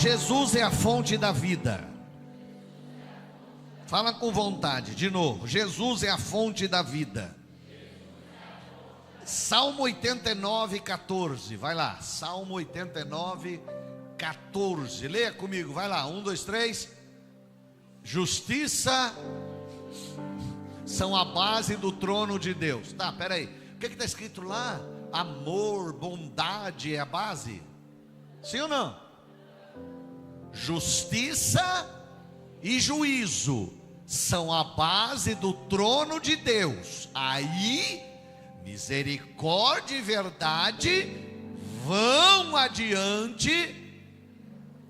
Jesus é a fonte da vida. Fala com vontade, de novo. Jesus é a fonte da vida. Salmo 89, 14. Vai lá, Salmo 89, 14. Leia comigo, vai lá, 1, 2, 3. Justiça são a base do trono de Deus. Tá, peraí, o que está escrito lá? Amor, bondade é a base? Sim ou não? Justiça e juízo são a base do trono de Deus. Aí, misericórdia e verdade vão adiante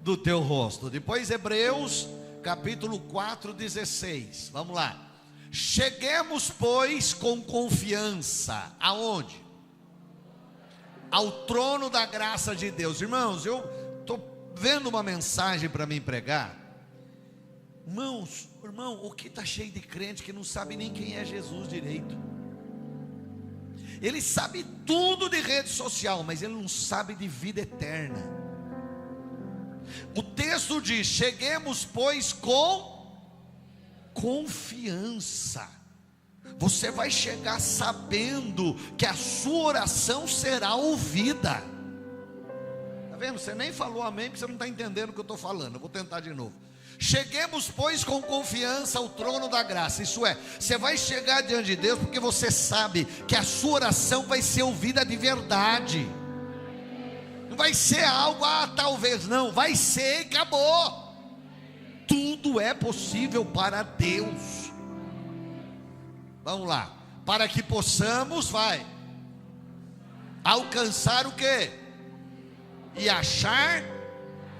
do teu rosto. Depois Hebreus capítulo 4, 16. Vamos lá. Cheguemos, pois, com confiança. Aonde? Ao trono da graça de Deus. Irmãos, eu estou vendo uma mensagem para mim pregar. Irmão, o que está cheio de crente que não sabe nem quem é Jesus direito. Ele sabe tudo de rede social, mas ele não sabe de vida eterna. O texto diz: cheguemos, pois, com confiança. Você vai chegar sabendo que a sua oração será ouvida. Está vendo? Você nem falou amém, porque você não está entendendo o que eu estou falando. Eu vou tentar de novo. Cheguemos, pois, com confiança ao trono da graça. Isso é, você vai chegar diante de Deus porque você sabe que a sua oração vai ser ouvida de verdade. Não vai ser algo, talvez não, vai ser e acabou. Tudo é possível para Deus. Vamos lá, para que possamos, alcançar o quê? E achar,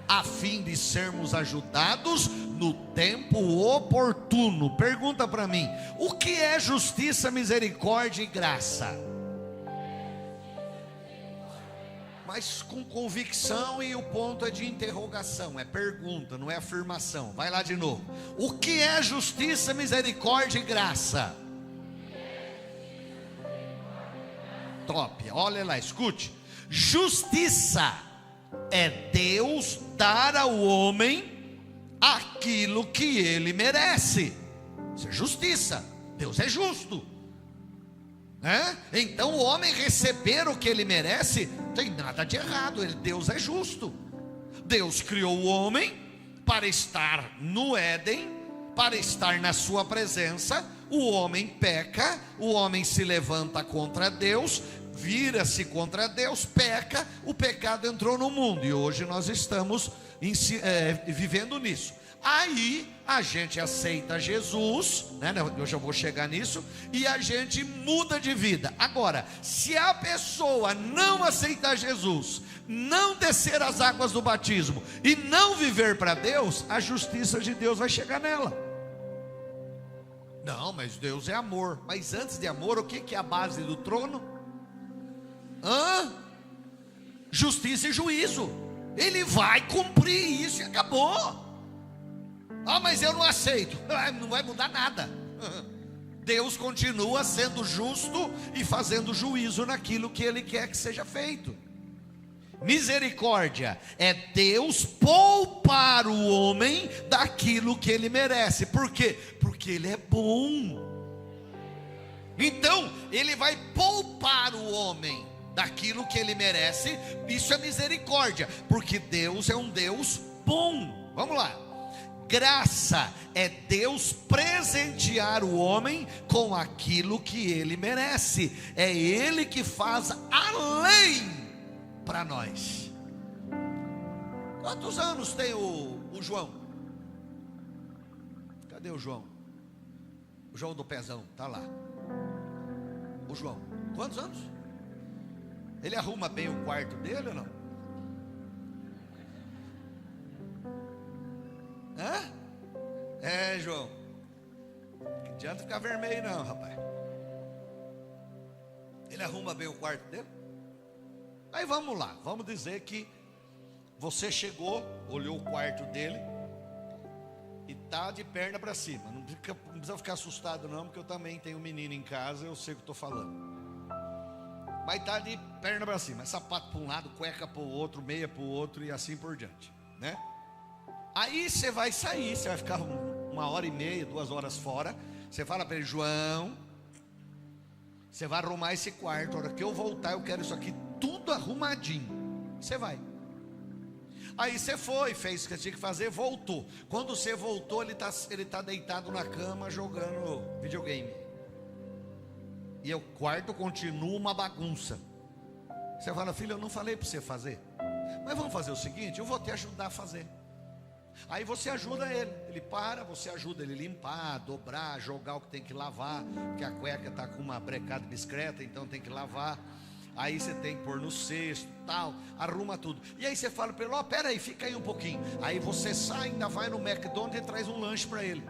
a fim de sermos ajudados no tempo oportuno. Pergunta para mim, o que é justiça, misericórdia e graça? Mas com convicção, e o ponto é de interrogação, é pergunta, não é afirmação. Vai lá de novo. O que é justiça, misericórdia e graça? Top, olha lá, escute. Justiça é Deus dar ao homem aquilo que ele merece. Isso é justiça. Deus é justo, né? Então o homem receber o que ele merece, não tem nada de errado. Deus é justo. Deus criou o homem para estar no Éden, para estar na sua presença. O homem peca, o homem se levanta contra Deus, vira-se contra Deus, peca, o pecado entrou no mundo, e hoje nós estamos vivendo nisso. Aí a gente aceita Jesus, né? Eu já vou chegar nisso, e a gente muda de vida. Agora, se a pessoa não aceitar Jesus, não descer as águas do batismo e não viver para Deus, a justiça de Deus vai chegar nela. Não, mas Deus é amor. Mas antes de amor, o que é a base do trono? Justiça e juízo. Ele vai cumprir isso e acabou. Mas eu não aceito. Não vai mudar nada. Deus continua sendo justo e fazendo juízo naquilo que Ele quer que seja feito. Misericórdia é Deus poupar o homem daquilo que ele merece. Por quê? Porque Ele é bom. Então Ele vai poupar o homem daquilo que ele merece. Isso é misericórdia, porque Deus é um Deus bom. Vamos lá. Graça é Deus presentear o homem com aquilo que ele merece. É Ele que faz além para nós. Quantos anos tem o João? Cadê o João? O João do pezão, tá lá. O João, quantos anos? Ele arruma bem o quarto dele ou não? João, não adianta ficar vermelho não, rapaz. Ele arruma bem o quarto dele? Aí vamos lá, vamos dizer que você chegou, olhou o quarto dele e tá de perna para cima. Não precisa ficar assustado não, porque eu também tenho um menino em casa, eu sei o que estou falando. Mas tá de perna para cima, sapato para um lado, cueca para o outro, meia para o outro e assim por diante, né? Aí você vai sair, você vai ficar 1h30, 2 horas fora. Você fala para ele: João, você vai arrumar esse quarto. A hora que eu voltar, eu quero isso aqui tudo arrumadinho. Você vai. Aí você foi, fez o que você tinha que fazer, voltou. Quando você voltou, ele tá deitado na cama jogando videogame. E o quarto continua uma bagunça. Você fala: filho, eu não falei para você fazer, mas vamos fazer o seguinte, eu vou te ajudar a fazer. Aí você ajuda ele, ele para, você ajuda ele a limpar, dobrar, jogar o que tem que lavar, porque a cueca está com uma brecada discreta, então tem que lavar. Aí você tem que pôr no cesto, tal, arruma tudo. E aí você fala para ele: ó, pera aí, fica aí um pouquinho. Aí você sai, ainda vai no McDonald's e traz um lanche para ele.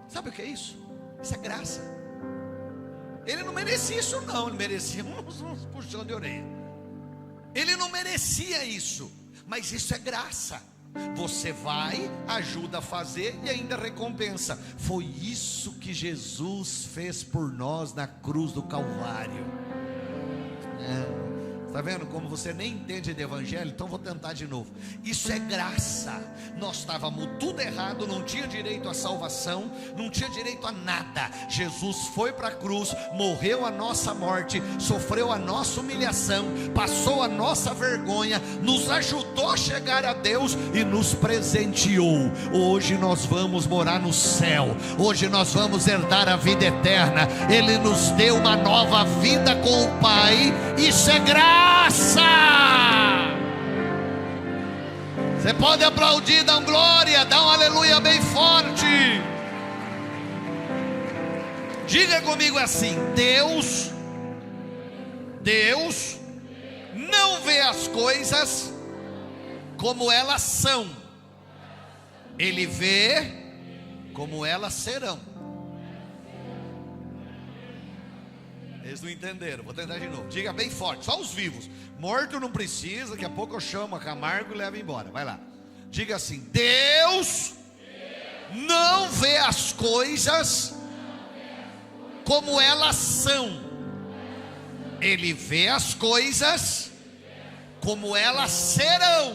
Sabe o que é isso? Isso é graça. Ele não merecia isso não, ele merecia uns puxão de orelha. Ele não merecia isso, mas isso é graça. Você vai, ajuda a fazer e ainda recompensa. Foi isso que Jesus fez por nós na cruz do Calvário. Está vendo como você nem entende de evangelho? Então vou tentar de novo. Isso é graça. Nós estávamos tudo errado, não tinha direito à salvação, não tinha direito a nada. Jesus foi para a cruz, morreu a nossa morte, sofreu a nossa humilhação, passou a nossa vergonha, nos ajudou a chegar a Deus e nos presenteou. Hoje nós vamos morar no céu, hoje nós vamos herdar a vida eterna. Ele nos deu uma nova vida com o Pai. Isso é graça. Você pode aplaudir, dar um glória, dar um aleluia bem forte. Diga comigo assim: Deus não vê as coisas como elas são, Ele vê como elas serão. Eles não entenderam, vou tentar de novo. Diga bem forte, só os vivos. Morto não precisa, daqui a pouco eu chamo a Camargo e levo embora. Vai lá. Diga assim: Deus não vê as coisas como elas são, Ele vê as coisas como elas serão.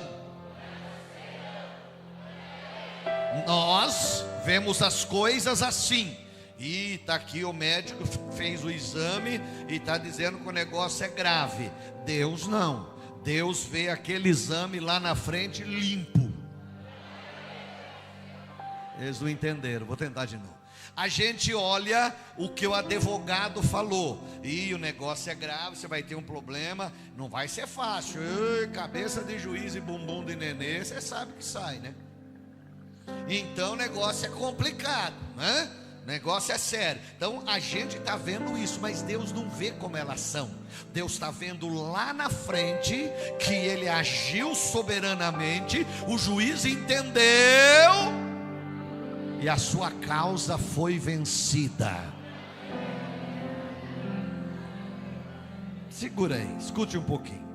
Nós vemos as coisas assim. E está aqui, o médico fez o exame e está dizendo que o negócio é grave. Deus não. Deus vê aquele exame lá na frente limpo. Eles não entenderam, vou tentar de novo. A gente olha o que o advogado falou, e o negócio é grave, você vai ter um problema, não vai ser fácil. Ei, cabeça de juiz e bumbum de nenê, você sabe que sai, né? Então o negócio é complicado, né? O negócio é sério. Então a gente está vendo isso, mas Deus não vê como elas são. Deus está vendo lá na frente que Ele agiu soberanamente, o juiz entendeu e a sua causa foi vencida. Segura aí, escute um pouquinho.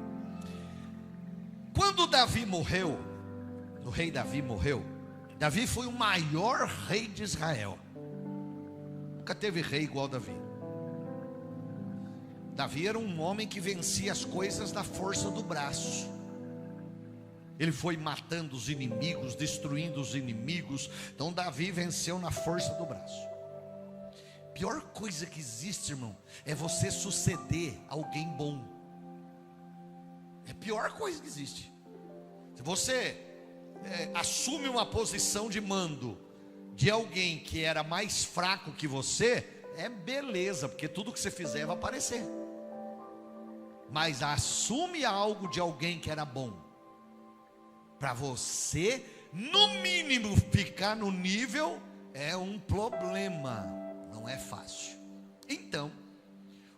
Quando Davi morreu, o rei Davi morreu, Davi foi o maior rei de Israel. Nunca teve rei igual Davi. Davi era um homem que vencia as coisas na força do braço. Ele foi matando os inimigos, destruindo os inimigos. Então Davi venceu na força do braço. Pior coisa que existe, irmão, é você suceder alguém bom. É a pior coisa que existe. Se você assume uma posição de mando de alguém que era mais fraco que você, é beleza, porque tudo que você fizer vai aparecer. Mas assume algo de alguém que era bom, para você, no mínimo, ficar no nível, é um problema, não é fácil. Então,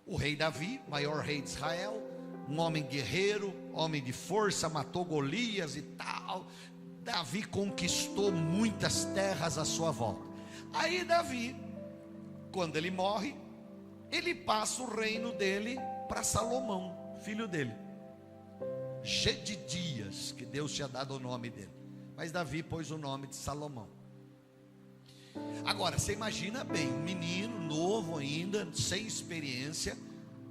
o rei Davi, maior rei de Israel, um homem guerreiro, homem de força, matou Golias e tal. Davi conquistou muitas terras à sua volta. Aí Davi, quando ele morre, ele passa o reino dele para Salomão, filho dele. Gedidias, que Deus tinha dado o nome dele, mas Davi pôs o nome de Salomão. Agora, você imagina bem, um menino novo ainda, sem experiência,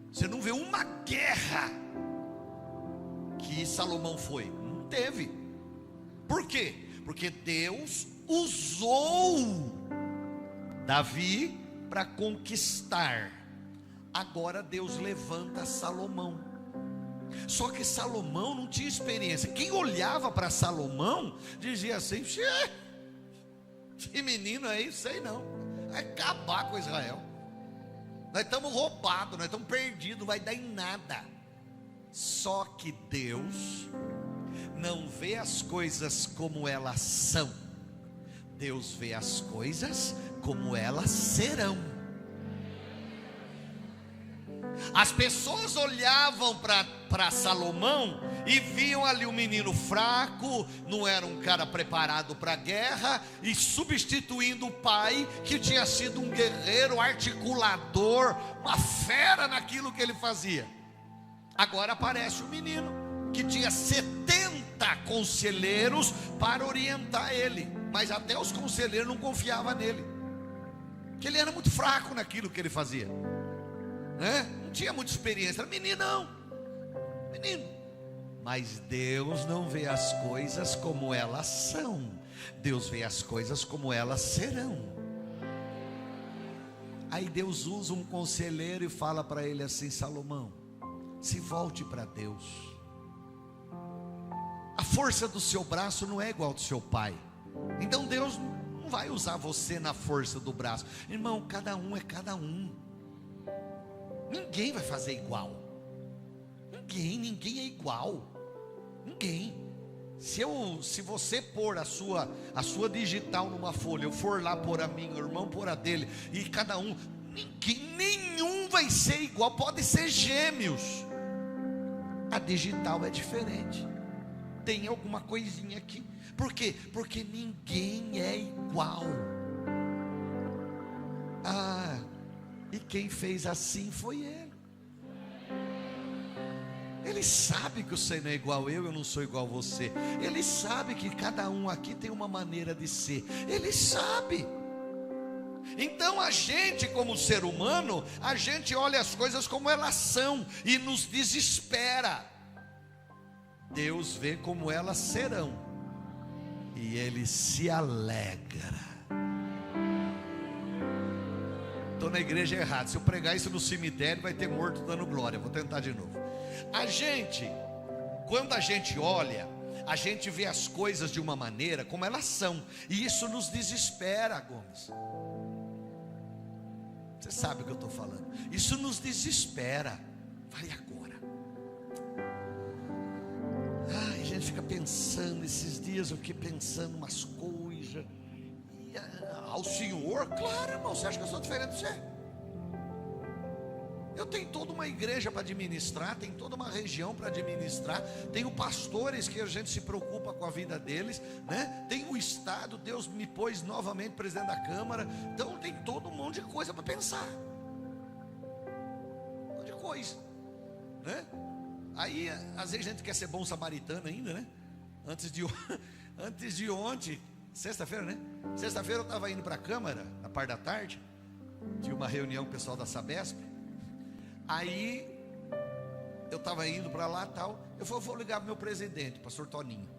você não vê uma guerra que Salomão foi, não teve. Por quê? Porque Deus usou Davi para conquistar. Agora Deus levanta Salomão. Só que Salomão não tinha experiência. Quem olhava para Salomão dizia assim: que menino é isso aí não, vai acabar com Israel. Nós estamos roubados, nós estamos perdidos, não vai dar em nada. Só que Deus não vê as coisas como elas são, Deus vê as coisas como elas serão. As pessoas olhavam para Salomão e viam ali um menino fraco, não era um cara preparado para a guerra, e substituindo o pai, que tinha sido um guerreiro, articulador, uma fera naquilo que ele fazia. Agora aparece um menino que tinha 70 conselheiros para orientar ele, mas até os conselheiros não confiavam nele, que ele era muito fraco naquilo que ele fazia, né? Não tinha muita experiência, era menino. Mas Deus não vê as coisas como elas são, Deus vê as coisas como elas serão. Aí Deus usa um conselheiro e fala para ele assim: Salomão, se volte para Deus. A força do seu braço não é igual ao do seu pai, então Deus não vai usar você na força do braço. Irmão, cada um é cada um. Ninguém vai fazer igual. Ninguém é igual. Ninguém. Se você pôr a sua digital numa folha, eu for lá pôr a minha, o irmão pôr a dele, e cada um, nenhum vai ser igual. Pode ser gêmeos, a digital é diferente, tem alguma coisinha aqui. Por quê? Porque ninguém é igual. E quem fez assim foi Ele. Ele sabe que você não é igual eu não sou igual a você. Ele sabe que cada um aqui tem uma maneira de ser. Ele sabe. Então a gente, como ser humano, a gente olha as coisas como elas são e nos desespera. Deus vê como elas serão e Ele se alegra. Estou na igreja errada. Se eu pregar isso no cemitério, vai ter morto dando glória. Vou tentar de novo. Quando a gente olha, a gente vê as coisas de uma maneira como elas são, e isso nos desespera, Gomes. Você sabe o que eu estou falando. Isso nos desespera. Vai agora. A gente fica pensando. Esses dias eu fiquei pensando umas coisas. Ao Senhor, claro, irmão, você acha que eu sou diferente de você? Eu tenho toda uma igreja para administrar, tem toda uma região para administrar, tenho pastores que a gente se preocupa com a vida deles, né? Tem o Estado, Deus me pôs novamente presidente da Câmara, então tem todo um monte de coisa para pensar, um monte de coisa, né? Aí às vezes a gente quer ser bom samaritano ainda, né? Antes de ontem, sexta-feira, né? Sexta-feira eu estava indo para a Câmara, na parte da tarde, tinha uma reunião com o pessoal da Sabesp. Aí eu estava indo para lá tal. Eu falei, vou ligar para o meu presidente, pastor Toninho,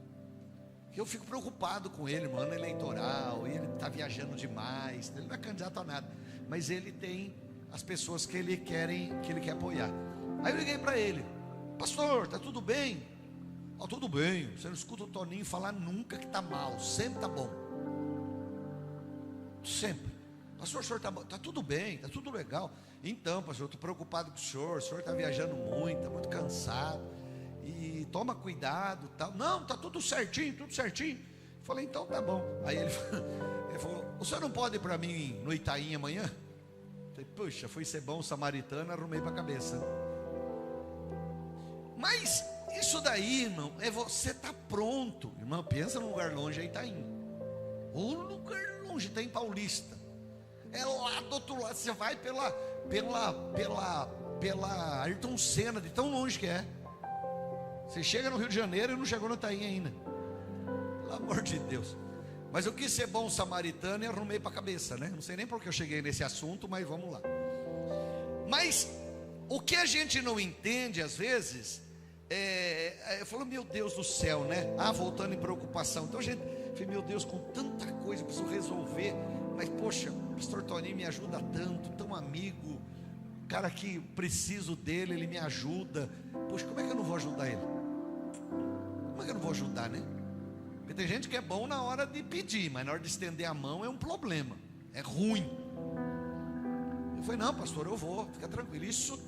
que eu fico preocupado com ele no ano eleitoral. Ele está viajando demais, ele não é candidato a nada, mas ele tem as pessoas que ele quer apoiar. Aí eu liguei para ele: pastor, está tudo bem? Tudo bem. Você não escuta o Toninho falar nunca que está mal, sempre está bom, sempre. Pastor, o senhor está tudo bem, está tudo legal. Então, pastor, eu estou preocupado com o senhor está viajando muito, está muito cansado, e toma cuidado, tal. Não, está tudo certinho, tudo certinho. Falei, então tá bom. Aí ele falou, o senhor não pode ir para mim no Itaim amanhã? Falei, puxa, fui ser bom samaritano, arrumei para a cabeça. Mas isso daí, irmão, é você estar pronto. Irmão, pensa num lugar longe, é Itaim. Ou lugar longe, está em Paulista. É lá do outro lado, você vai pela Ayrton Senna, de tão longe que é. Você chega no Rio de Janeiro e não chegou no Itaim ainda. Pelo amor de Deus. Mas eu quis ser bom samaritano e arrumei para a cabeça, né? Não sei nem porque eu cheguei nesse assunto, mas vamos lá. Mas o que a gente não entende às vezes Eu falo, meu Deus do céu, né? Voltando em preocupação. Então, gente, eu falei, meu Deus, com tanta coisa eu preciso resolver. Mas, poxa, o pastor Toninho me ajuda tanto, tão amigo. Cara que preciso dele, ele me ajuda. Poxa, como é que eu não vou ajudar ele? Como é que eu não vou ajudar, né? Porque tem gente que é bom na hora de pedir, mas na hora de estender a mão é um problema. É ruim. Eu falei, não, pastor, eu vou, fica tranquilo. Isso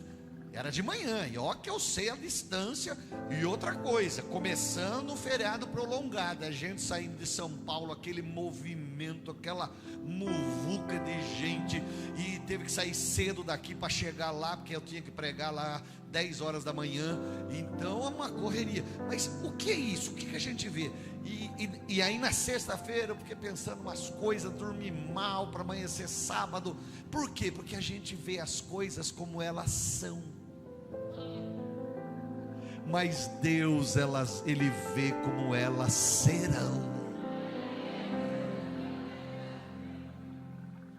era de manhã, e ó que eu sei a distância. E outra coisa, começando o feriado prolongado, a gente saindo de São Paulo, aquele movimento, aquela muvuca de gente, e teve que sair cedo daqui para chegar lá, porque eu tinha que pregar lá 10 horas da manhã. Então é uma correria. Mas o que é isso? O que a gente vê? E aí na sexta-feira eu fiquei pensando umas coisas, dormi mal para amanhecer sábado. Por quê? Porque a gente vê as coisas como elas são, mas Deus, Ele vê como elas serão.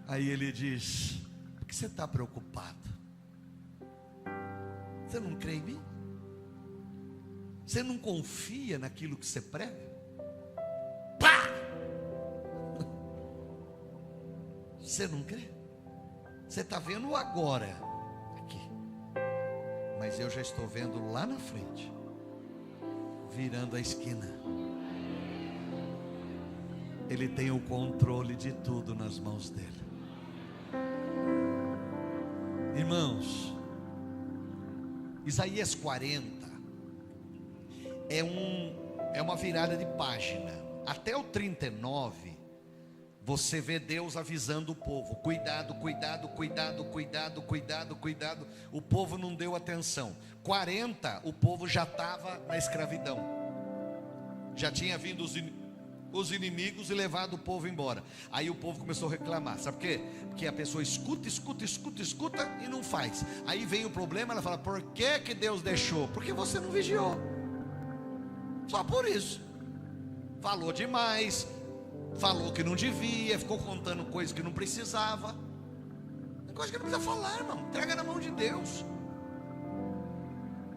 Aí Ele diz, por que você está preocupado? Você não crê em mim? Você não confia naquilo que você prega? Pá! Você não crê? Você está vendo agora aqui, mas eu já estou vendo lá na frente, virando a esquina. Ele tem o controle de tudo nas mãos dele. Irmãos, Isaías 40 é uma virada de página. Até o 39 você vê Deus avisando o povo: cuidado, cuidado, cuidado, cuidado, cuidado, cuidado. O povo não deu atenção. 40, o povo já estava na escravidão, já tinha vindo os inimigos e levado o povo embora. Aí o povo começou a reclamar. Sabe por quê? Porque a pessoa escuta e não faz. Aí vem o problema, ela fala: por que Deus deixou? Porque você não vigiou. Só por isso. Falou demais, falou que não devia, ficou contando coisas que não precisava. Coisa que não precisa falar, irmão. Entrega na mão de Deus.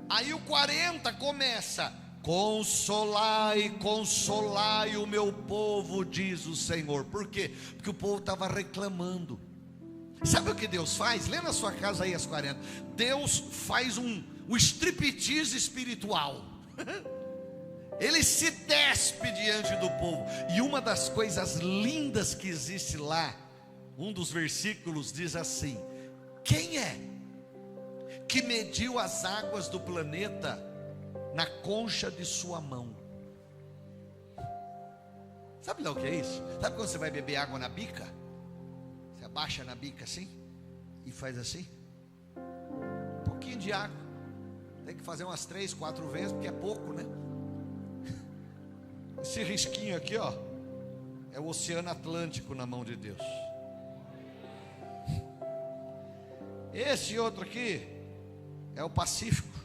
Aí o 40 começa: consolai, consolai o meu povo, diz o Senhor. Por quê? Porque o povo estava reclamando. Sabe o que Deus faz? Lê na sua casa aí as 40. Deus faz um striptease espiritual. Ele se despe diante do povo. E uma das coisas lindas que existe lá, um dos versículos diz assim: quem é que mediu as águas do planeta na concha de sua mão? Sabe lá o que é isso? Sabe quando você vai beber água na bica? Você abaixa na bica assim e faz assim, um pouquinho de água. Tem que fazer umas 3, 4 vezes, porque é pouco, né? Esse risquinho aqui, ó, é o Oceano Atlântico na mão de Deus. Esse outro aqui é o Pacífico.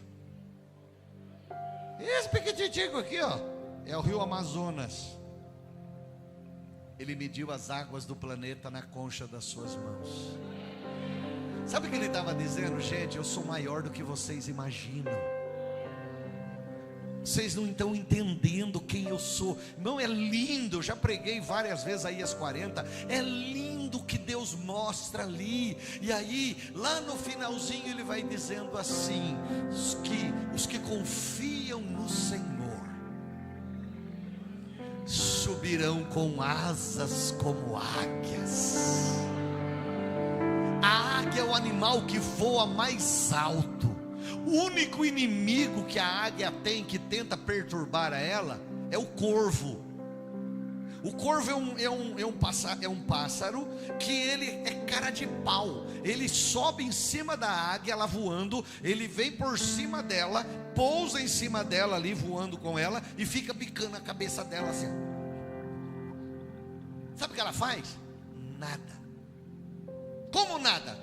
Esse pequititico aqui, ó, é o Rio Amazonas. Ele mediu as águas do planeta na concha das suas mãos. Sabe o que ele estava dizendo? Gente, eu sou maior do que vocês imaginam. Vocês não estão entendendo quem eu sou. Irmão, é lindo. Eu já preguei várias vezes aí as 40. É lindo que Deus mostra ali. E aí, lá no finalzinho, ele vai dizendo assim: os que confiam no Senhor subirão com asas como águias. A águia é o animal que voa mais alto. O único inimigo que a águia tem, que tenta perturbar a ela, é o corvo. O corvo é um pássaro que ele é cara de pau. Ele sobe em cima da águia, ela voando. Ele vem por cima dela, pousa em cima dela ali, voando com ela, e fica bicando a cabeça dela assim. Sabe o que ela faz? Nada. Como nada?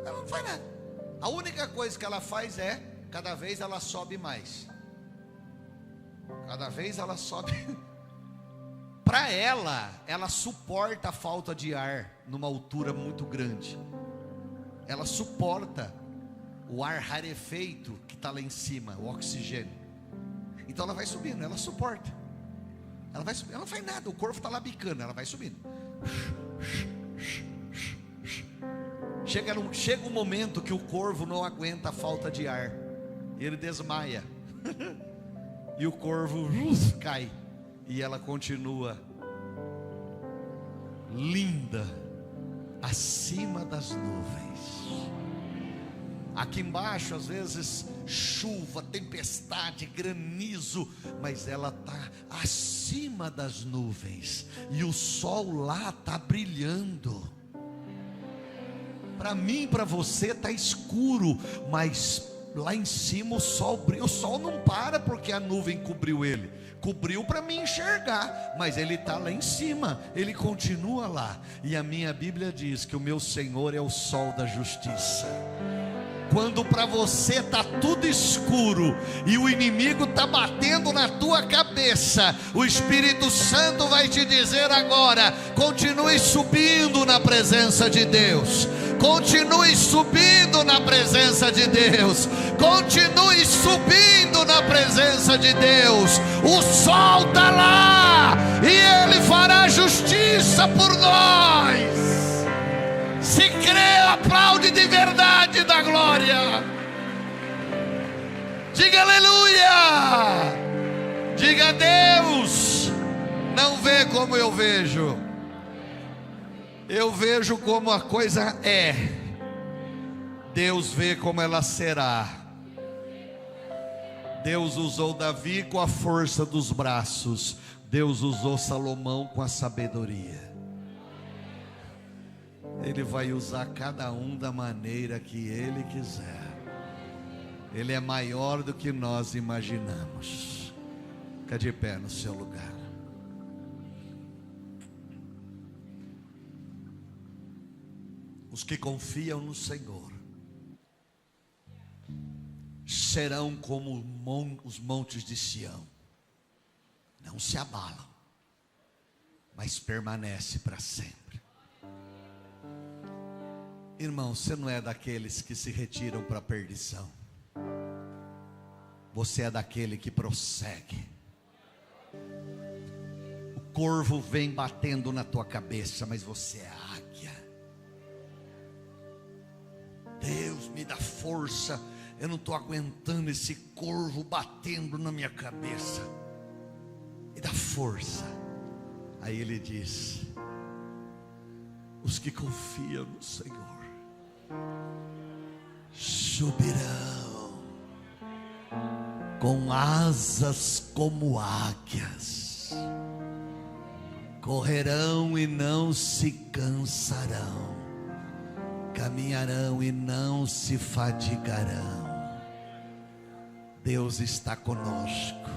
Ela não faz nada. A única coisa que ela faz é, cada vez ela sobe mais. Cada vez ela sobe. Para ela suporta a falta de ar numa altura muito grande. Ela suporta o ar rarefeito que está lá em cima, o oxigênio. Então ela vai subindo, ela suporta. Ela vai subindo, ela não faz nada, o corvo está lá bicando, ela vai subindo. Chega um momento que o corvo não aguenta a falta de ar, ele desmaia. E o corvo cai. E ela continua linda, acima das nuvens. Aqui embaixo, às vezes, chuva, tempestade, granizo, mas ela está acima das nuvens, e o sol lá está brilhando. Para mim, para você está escuro, mas lá em cima o sol brilha. O sol não para porque a nuvem cobriu ele, cobriu para mim enxergar, mas ele está lá em cima, ele continua lá. E a minha Bíblia diz que o meu Senhor é o sol da justiça. Quando para você está tudo escuro e o inimigo está batendo na tua cabeça, o Espírito Santo vai te dizer agora: continue subindo na presença de Deus, continue subindo na presença de Deus, continue subindo na presença de Deus. O sol está lá e Ele fará justiça por nós. Se crê, aplaude de verdade da glória. Diga aleluia. Diga: Deus não vê como eu vejo, eu vejo como a coisa é, Deus vê como ela será. Deus usou Davi com a força dos braços, Deus usou Salomão com a sabedoria. Ele vai usar cada um da maneira que Ele quiser. Ele é maior do que nós imaginamos. Fica de pé no seu lugar. Os que confiam no Senhor serão como os montes de Sião. Não se abalam, mas permanece para sempre. Irmão, você não é daqueles que se retiram para a perdição. Você é daquele que prossegue. O corvo vem batendo na tua cabeça, mas você é águia. Deus, me dá força, eu não estou aguentando esse corvo batendo na minha cabeça. Me dá força. Aí Ele diz: os que confiam no Senhor subirão com asas como águias, correrão e não se cansarão, caminharão e não se fadigarão. Deus está conosco.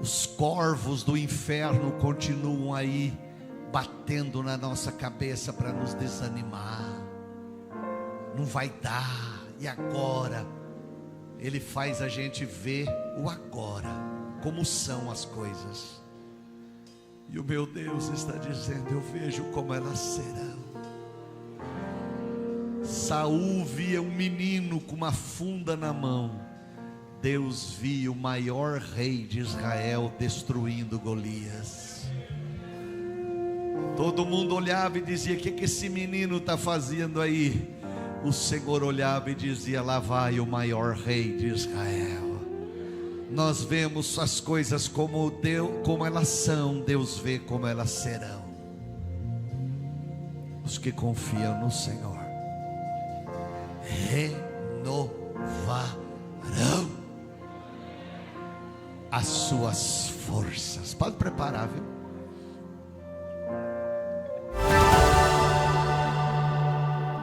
Os corvos do inferno continuam aí batendo na nossa cabeça para nos desanimar. Não vai dar, e agora? Ele faz a gente ver o agora, como são as coisas. E o meu Deus está dizendo: eu vejo como elas serão. Saul via um menino com uma funda na mão. Deus via o maior rei de Israel destruindo Golias. Todo mundo olhava e dizia: o que esse menino está fazendo aí? O Senhor olhava e dizia: lá vai o maior rei de Israel. Nós vemos as coisas como elas são, Deus vê como elas serão. Os que confiam no Senhor renovarão as suas forças. Pode preparar, viu?